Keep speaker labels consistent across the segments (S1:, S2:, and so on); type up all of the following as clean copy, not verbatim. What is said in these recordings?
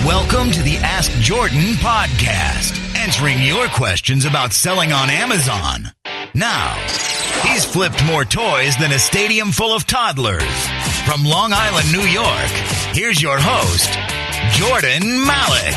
S1: Welcome to the Ask Jordan podcast, answering your questions about selling on Amazon. Now, he's flipped more toys than a stadium full of toddlers. From Long Island, New York, here's your host, Jordan Malik.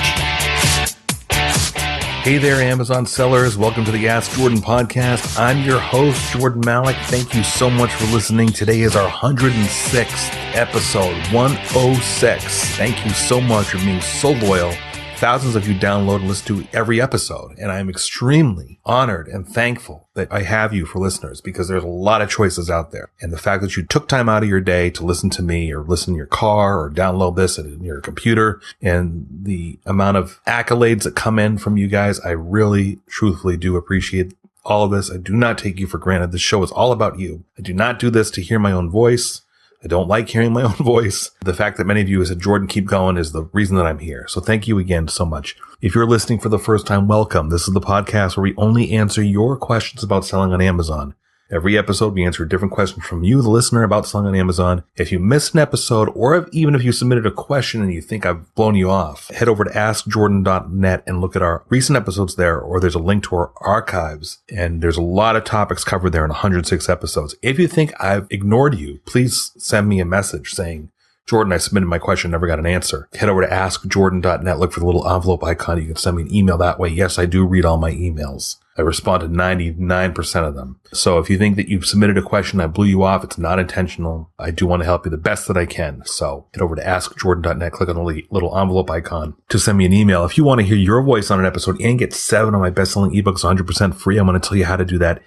S2: Hey there, Amazon sellers. Welcome to the Ask Jordan podcast. I'm your host, Jordan Malik. Thank you so much for listening. Today is our 106th episode, 106. Thank you so much for being so loyal. Thousands of you download and listen to every episode, and I'm extremely honored and thankful that I have you for listeners because there's a lot of choices out there. And the fact that you took time out of your day to listen to me or listen in your car or download this in your computer and the amount of accolades that come in from you guys, I really, truthfully do appreciate all of this. I do not take you for granted. This show is all about you. I do not do this to hear my own voice. I don't like hearing my own voice. The fact that many of you have said, Jordan, keep going is the reason that I'm here. So thank you again so much. If you're listening for the first time, welcome. This is the podcast where we only answer your questions about selling on Amazon. Every episode, we answer a different question from you, the listener, about selling on Amazon. If you missed an episode, or even if you submitted a question and you think I've blown you off, head over to askjordan.net and look at our recent episodes there, or there's a link to our archives. And there's a lot of topics covered there in 106 episodes. If you think I've ignored you, please send me a message saying, Jordan, I submitted my question, never got an answer. Head over to askjordan.net, look for the little envelope icon. You can send me an email that way. Yes, I do read all my emails. I respond to 99% of them. So if you think that you've submitted a question, I blew you off, it's not intentional. I do want to help you the best that I can. So head over to askjordan.net, click on the little envelope icon to send me an email. If you want to hear your voice on an episode and get 7 of my best-selling ebooks 100% free, I'm going to tell you how to do that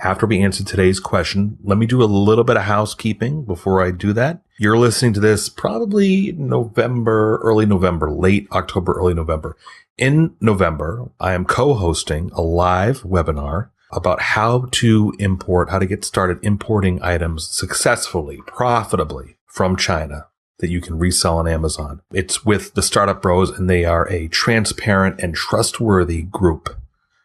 S2: after we answer today's question. Let me do a little bit of housekeeping before I do that. You're listening to this probably November, early November, late October, early November. In November, I am co-hosting a live webinar about how to get started importing items successfully, profitably from China that you can resell on Amazon. It's with the Startup Bros, and they are a transparent and trustworthy group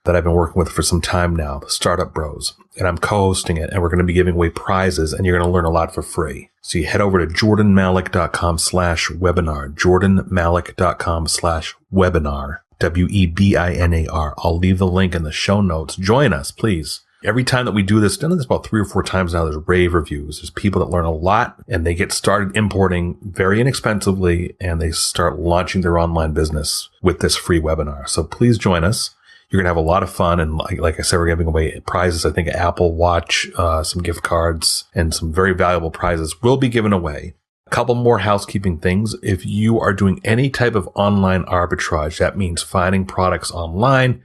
S2: that I've been working with for some time now, the Startup Bros. And I'm co-hosting it, and we're going to be giving away prizes, and you're going to learn a lot for free. So you head over to jordanmalik.com/webinar, jordanmalik.com/webinar, WEBINAR. I'll leave the link in the show notes. Join us, please. Every time that we do this, done this about 3 or 4 times now, there's rave reviews. There's people that learn a lot, and they get started importing very inexpensively, and they start launching their online business with this free webinar. So please join us. You're going to have a lot of fun. And like I said, we're giving away prizes. I think an Apple Watch, some gift cards, and some very valuable prizes will be given away. A couple more housekeeping things. If you are doing any type of online arbitrage, that means finding products online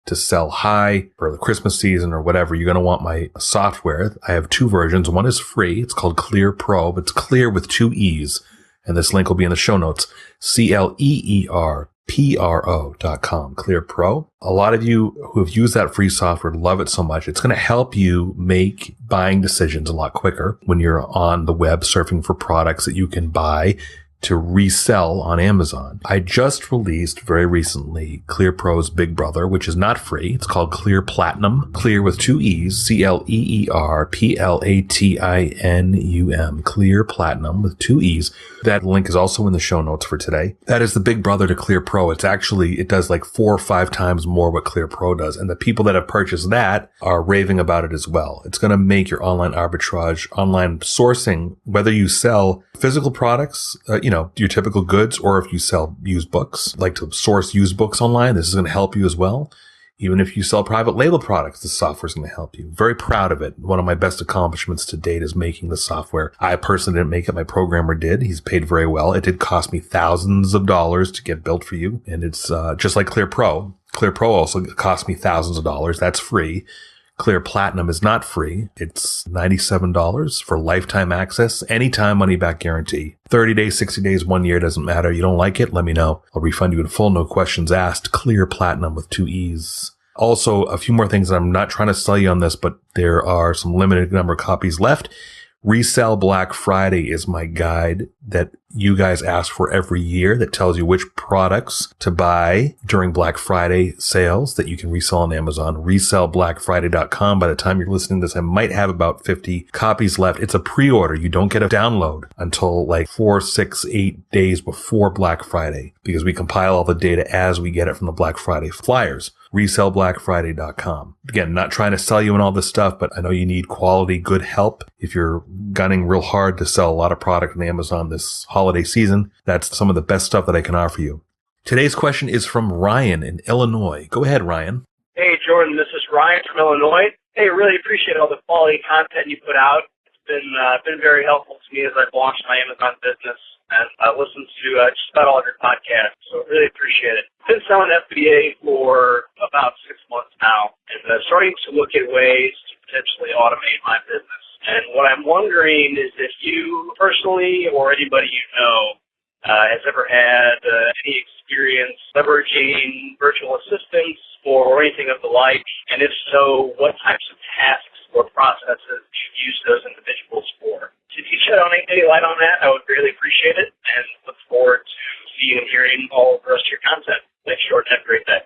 S2: to sell high for the Christmas season or whatever, you're going to want my software. I have 2 versions. One is free. It's called Clear Pro, but it's clear with 2 E's. And this link will be in the show notes. CLEERPRO.com, Clear Pro. A lot of you who have used that free software love it so much. It's going to help you make buying decisions a lot quicker when you're on the web surfing for products that you can buy to resell on Amazon. I just released very recently Clear Pro's big brother, which is not free. It's called Clear Platinum. Clear with 2 E's, CLEERPLATINUM, Clear Platinum with 2 E's. That link is also in the show notes for today. That is the big brother to Clear Pro. It does like 4 or 5 times more what Clear Pro does. And the people that have purchased that are raving about it as well. It's going to make your online arbitrage, online sourcing, whether you sell physical products, your typical goods, or if you sell used books, like to source used books online, this is going to help you as well. Even if you sell private label products, the software is going to help you. Very proud of it. One of my best accomplishments to date is making the software. I personally didn't make it. My programmer did. He's paid very well. It did cost me thousands of dollars to get built for you. And it's just like Clear Pro. Clear Pro also cost me thousands of dollars. That's free. Clear Platinum is not free. It's $97 for lifetime access, anytime money back guarantee. 30 days, 60 days, 1 year, doesn't matter. You don't like it, let me know. I'll refund you in full, no questions asked. Clear Platinum with 2 E's. Also, a few more things. I'm not trying to sell you on this, but there are some limited number of copies left. Resell Black Friday is my guide that you guys ask for every year that tells you which products to buy during Black Friday sales that you can resell on Amazon. ResellBlackFriday.com. By the time you're listening to this, I might have about 50 copies left. It's a pre-order. You don't get a download until like 4, 6, 8 days before Black Friday because we compile all the data as we get it from the Black Friday flyers. ResellBlackFriday.com. Again, not trying to sell you and all this stuff, but I know you need quality, good help. If you're gunning real hard to sell a lot of product on Amazon this holiday season, that's some of the best stuff that I can offer you. Today's question is from Ryan in Illinois. Go ahead, Ryan.
S3: Hey, Jordan, this is Ryan from Illinois. Hey, really appreciate all the quality content you put out. It's been very helpful to me as I've launched my Amazon business and listened to just about all of your podcasts. So really appreciate it. I've been selling FBA for about 6 months now and starting to look at ways to potentially automate my business. And what I'm wondering is if you personally or anybody you know has ever had any experience leveraging virtual assistants or anything of the like, and if so, what types of tasks or processes do you use those individuals for? If you shed any light on that, I would really appreciate it, and look forward to seeing and hearing all the rest of your content. Thanks, Jordan. Have a great day.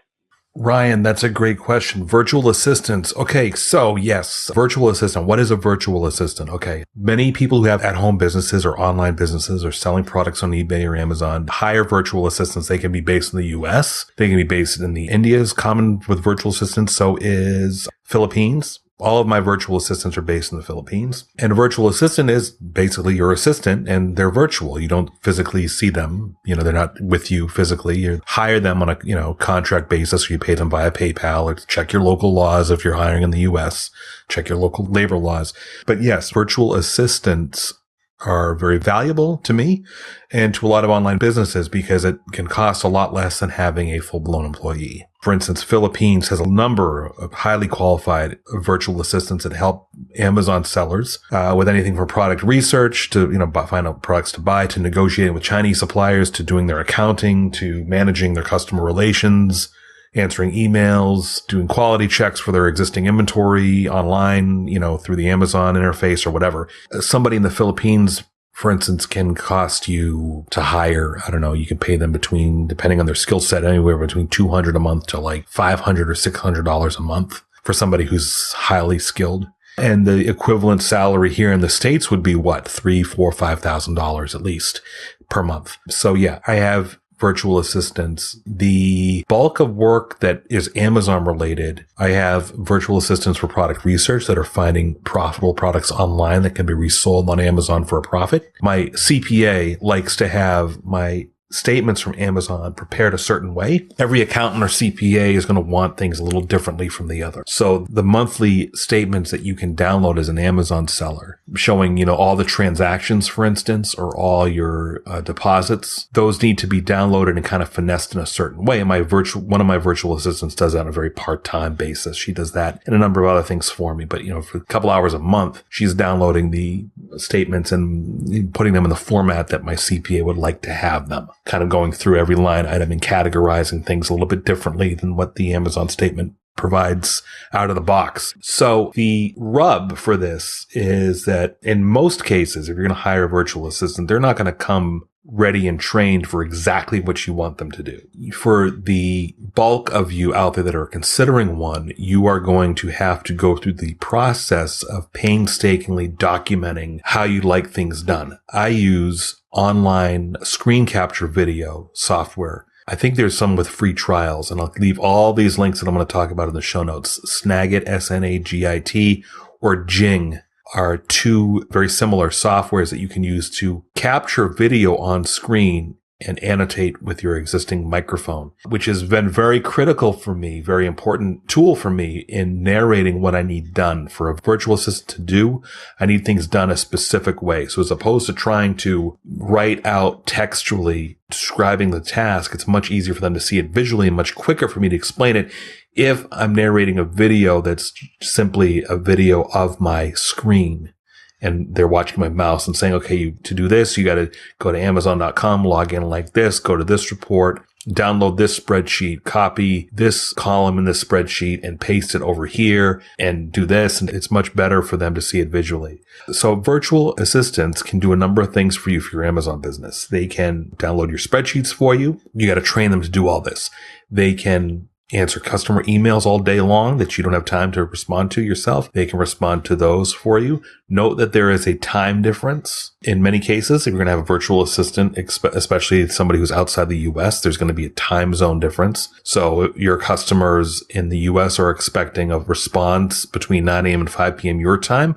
S2: Ryan, that's a great question. Virtual assistants. Okay, so yes, virtual assistant. What is a virtual assistant? Okay, many people who have at-home businesses or online businesses or selling products on eBay or Amazon hire virtual assistants. They can be based in the U.S. They can be based in the India is common with virtual assistants. So is Philippines. All of my virtual assistants are based in the Philippines. And a virtual assistant is basically your assistant and they're virtual. You don't physically see them. You know, they're not with you physically. You hire them on a, contract basis, or you pay them via PayPal, or check your local laws if you're hiring in the US, check your local labor laws. But yes, virtual assistants are very valuable to me and to a lot of online businesses because it can cost a lot less than having a full-blown employee. For instance, Philippines has a number of highly qualified virtual assistants that help Amazon sellers with anything from product research to, find out products to buy, to negotiating with Chinese suppliers, to doing their accounting, to managing their customer relations, answering emails, doing quality checks for their existing inventory online, through the Amazon interface or whatever. Somebody in the Philippines, for instance, can cost you to hire, you can pay them depending on their skill set, anywhere between $200 a month to like $500 or $600 a month for somebody who's highly skilled. And the equivalent salary here in the States would be what? $3,000, $4,000, $5,000 at least per month. So yeah, I have virtual assistants. The bulk of work that is Amazon related, I have virtual assistants for product research that are finding profitable products online that can be resold on Amazon for a profit. My CPA likes to have my statements from Amazon prepared a certain way. Every accountant or CPA is going to want things a little differently from the other. So the monthly statements that you can download as an Amazon seller showing, all the transactions, for instance, or all your deposits, those need to be downloaded and kind of finessed in a certain way. And one of my virtual assistants does that on a very part-time basis. She does that and a number of other things for me. But, for a couple hours a month, she's downloading the statements and putting them in the format that my CPA would like to have them, kind of going through every line item and categorizing things a little bit differently than what the Amazon statement provides out of the box. So the rub for this is that in most cases, if you're going to hire a virtual assistant, they're not going to come ready and trained for exactly what you want them to do. For the bulk of you out there that are considering one, you are going to have to go through the process of painstakingly documenting how you like things done. I use online screen capture video software. I think there's some with free trials, and I'll leave all these links that I'm going to talk about in the show notes. Snagit, Snagit, or Jing are two very similar softwares that you can use to capture video on screen and annotate with your existing microphone, which has been very critical for me, very important tool for me in narrating what I need done. For a virtual assistant to do, I need things done a specific way. So as opposed to trying to write out textually describing the task, it's much easier for them to see it visually and much quicker for me to explain it if I'm narrating a video that's simply a video of my screen. And they're watching my mouse and saying, okay, to do this, you got to go to Amazon.com, log in like this, go to this report, download this spreadsheet, copy this column in this spreadsheet and paste it over here and do this. And it's much better for them to see it visually. So virtual assistants can do a number of things for you for your Amazon business. They can download your spreadsheets for you. You got to train them to do all this. They can answer customer emails all day long that you don't have time to respond to yourself. They can respond to those for you. Note that there is a time difference in many cases. If you're going to have a virtual assistant, especially somebody who's outside the US, there's going to be a time zone difference. So your customers in the US are expecting a response between 9 a.m. and 5 p.m. your time.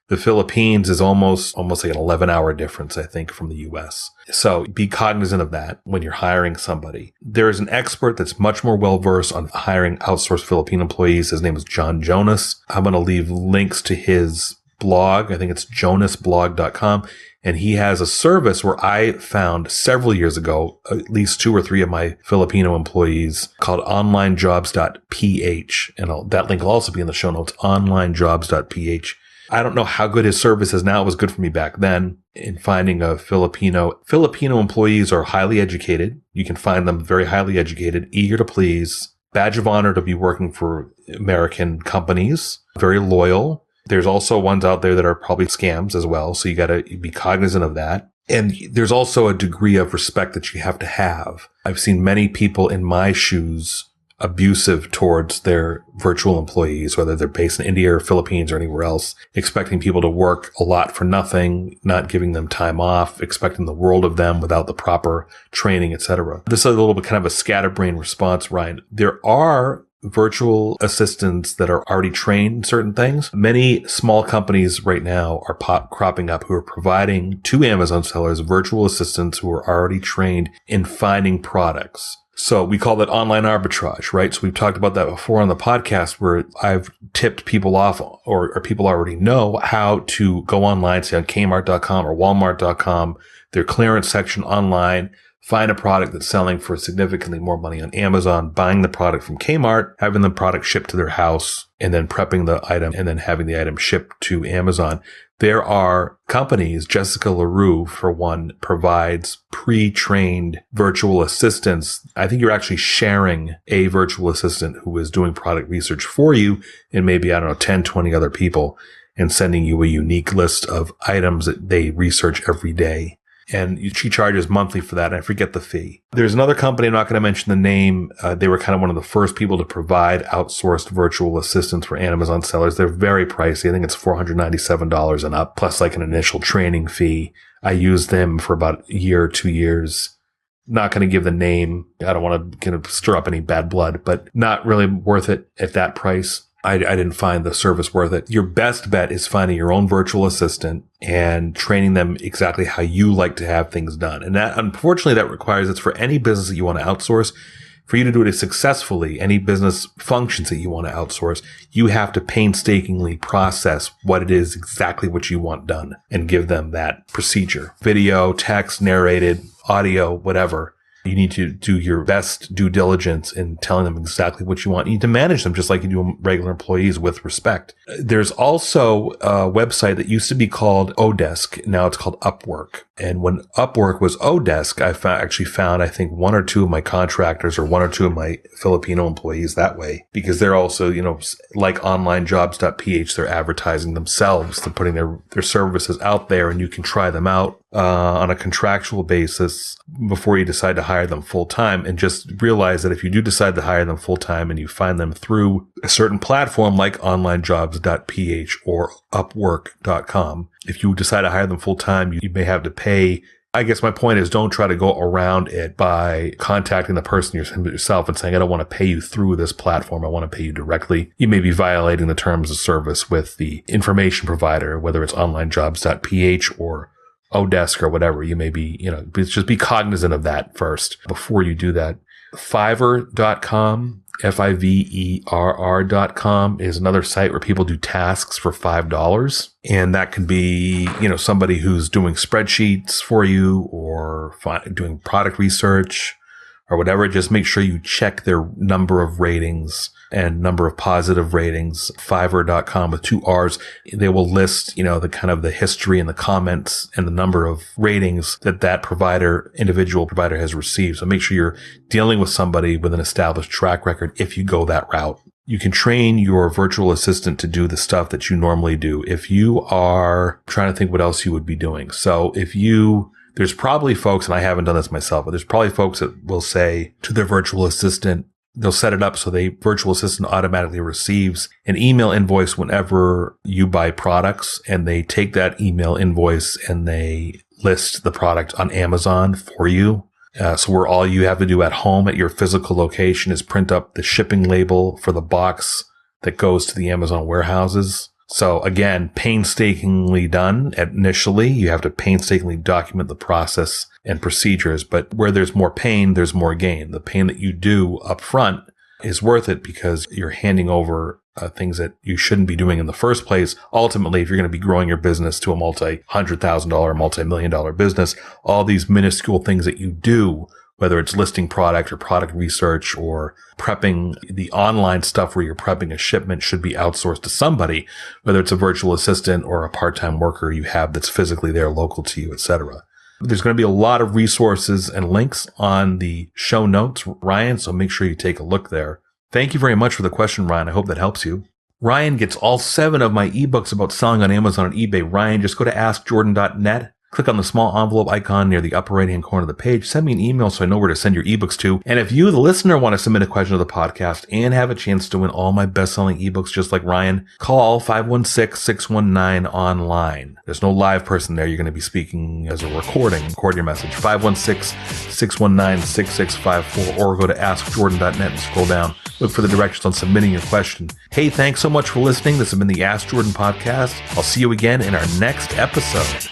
S2: The Philippines is almost like an 11-hour difference, I think, from the US. So be cognizant of that when you're hiring somebody. There is an expert that's much more well-versed on hiring outsourced Philippine employees. His name is John Jonas. I'm going to leave links to his blog. I think it's jonasblog.com. And he has a service where I found several years ago, at least 2 or 3 of my Filipino employees, called onlinejobs.ph. And that link will also be in the show notes, onlinejobs.ph. I don't know how good his service is now. It was good for me back then in finding a Filipino. Filipino employees are highly educated. You can find them very highly educated, eager to please, badge of honor to be working for American companies, very loyal. There's also ones out there that are probably scams as well. So you got to be cognizant of that. And there's also a degree of respect that you have to have. I've seen many people in my shoes abusive towards their virtual employees, whether they're based in India or Philippines or anywhere else, expecting people to work a lot for nothing, not giving them time off, expecting the world of them without the proper training, etc. This is a little bit kind of a scatterbrained response, Ryan. There are virtual assistants that are already trained in certain things. Many small companies right now are cropping up who are providing to Amazon sellers virtual assistants who are already trained in finding products. So we call that online arbitrage, right? So we've talked about that before on the podcast where I've tipped people off or people already know how to go online, say on Kmart.com or Walmart.com, their clearance section online, find a product that's selling for significantly more money on Amazon, buying the product from Kmart, having the product shipped to their house, and then prepping the item and then having the item shipped to Amazon. There are companies, Jessica LaRue, for one, provides pre-trained virtual assistants. I think you're actually sharing a virtual assistant who is doing product research for you and maybe, 10, 20 other people and sending you a unique list of items that they research every day. And she charges monthly for that. And I forget the fee. There's another company, I'm not going to mention the name. They were kind of one of the first people to provide outsourced virtual assistants for Amazon sellers. They're very pricey. I think it's $497 and up, plus like an initial training fee. I used them for about a year or 2 years. Not going to give the name. I don't want to stir up any bad blood, but not really worth it at that price. I didn't find the service worth it. Your best bet is finding your own virtual assistant and training them exactly how you like to have things done. And that, unfortunately, that requires it's for any business that you want to outsource. For you to do it successfully, any business functions that you want to outsource, you have to painstakingly process what it is exactly what you want done and give them that procedure. Video, text, narrated, audio, whatever. You need to do your best due diligence in telling them exactly what you want. You need to manage them just like you do regular employees with respect. There's also a website that used to be called Odesk. Now it's called Upwork. And when Upwork was Odesk, I actually found, I think, 1 or 2 of my contractors or 1 or 2 of my Filipino employees that way, because they're also, like onlinejobs.ph, they're advertising themselves. They're putting their services out there and you can try them out on a contractual basis before you decide to hire them full time. And just realize that if you do decide to hire them full time and you find them through a certain platform like onlinejobs.ph or upwork.com, if you decide to hire them full time, you may have to pay. I guess my point is don't try to go around it by contacting the person yourself and saying, I don't want to pay you through this platform. I want to pay you directly. You may be violating the terms of service with the information provider, whether it's onlinejobs.ph or Odesk or whatever. You may be, just be cognizant of that first before you do that. Fiverr.com, Fiverr.com is another site where people do tasks for $5. And that can be, somebody who's doing spreadsheets for you or doing product research or whatever, just make sure you check their number of ratings and number of positive ratings. Fiverr.com with 2 R's. They will list, the kind of the history and the comments and the number of ratings that individual provider has received. So make sure you're dealing with somebody with an established track record if you go that route. You can train your virtual assistant to do the stuff that you normally do. If you are trying to think what else you would be doing. So there's probably folks, and I haven't done this myself, but there's probably folks that will say to their virtual assistant, they'll set it up so the virtual assistant automatically receives an email invoice whenever you buy products, and they take that email invoice and they list the product on Amazon for you. So where all you have to do at home at your physical location is print up the shipping label for the box that goes to the Amazon warehouses. So again, painstakingly done initially. You have to painstakingly document the process and procedures, but where there's more pain, there's more gain. The pain that you do up front is worth it because you're handing over things that you shouldn't be doing in the first place. Ultimately, if you're going to be growing your business to a multi-$100,000, multi-million-dollar business, all these minuscule things that you do, whether it's listing product or product research or prepping the online stuff where you're prepping a shipment, should be outsourced to somebody, whether it's a virtual assistant or a part-time worker you have that's physically there local to you, etc. There's going to be a lot of resources and links on the show notes, Ryan, so make sure you take a look there. Thank you very much for the question, Ryan. I hope that helps you. Ryan gets all 7 of my ebooks about selling on Amazon and eBay. Ryan, just go to askjordan.net. Click on the small envelope icon near the upper right-hand corner of the page. Send me an email so I know where to send your ebooks to. And if you, the listener, want to submit a question to the podcast and have a chance to win all my best-selling ebooks just like Ryan, call 516-619-ONLINE. There's no live person there. You're going to be speaking as a recording. Record your message. 516-619-6654 or go to askjordan.net and scroll down. Look for the directions on submitting your question. Hey, thanks so much for listening. This has been the Ask Jordan Podcast. I'll see you again in our next episode.